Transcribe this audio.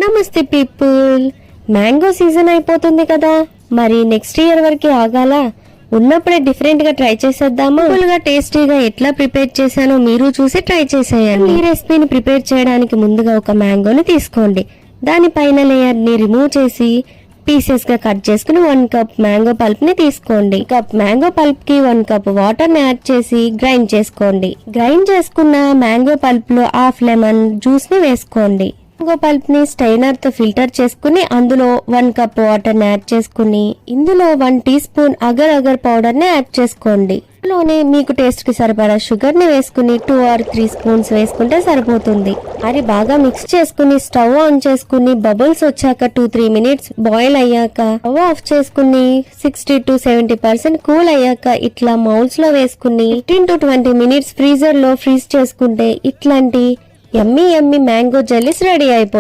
నమస్తే people. Mango season అయిపోతుంది కదా, మరి నెక్స్ట్ ఇయర్ వరకు ఆగాల? ఉన్నప్పుడే డిఫరెంట్ గా ట్రై చేసేద్దామా? గా టేస్టీగా ఎట్లా ప్రిపేర్ చేశానో మీరు చూసి ట్రై చేసేయండి. ఈ రెసిపీని ప్రిపేర్ చేయడానికి ముందుగా ఒక మ్యాంగోని తీసుకోండి. దానిపైన లేయర్ ని రిమూవ్ చేసి పీసెస్ గా కట్ చేసుకుని 1 కప్ మ్యాంగో పల్ప్ ని తీసుకోండి. కప్ మ్యాంగో పల్ప్ కి 1 కప్ వాటర్ ని యాడ్ చేసి గ్రైండ్ చేసుకోండి. గ్రైండ్ చేసుకున్న మ్యాంగో పల్ప్ లో హాఫ్ లెమన్ జ్యూస్ ని వేసుకోండి. మ్యాంగో పల్ప్ ని స్టైనర్ తో ఫిల్టర్ చేసుకుని అందులో 1 కప్ వాటర్ ని యాడ్ చేసుకుని ఇందులో 1 teaspoon agar agar powder ని యాడ్ చేసుకోండి. ఇందులోనే మీకు టేస్ట్ కి సరిపడా షుగర్ ని వేసుకుని 2 or 3 స్పూన్స్ వేసుకుంటే సరిపోతుంది. మరి బాగా మిక్స్ చేసుకుని స్టవ్ ఆన్ చేసుకుని బబుల్స్ వచ్చాక 2-3 మినిట్స్ బాయిల్ అయ్యాక స్టవ్ ఆఫ్ చేసుకుని 60 to 70% కూల్ అయ్యాక ఇట్లా మౌల్స్ లో వేసుకుని 15 to 20 మినిట్స్ ఫ్రీజర్ లో ఫ్రీజ్ చేసుకుంటే ఇట్లాంటి యమ్మీ మ్యాంగో జెల్లీస్ రెడీ అయిపోతాయి.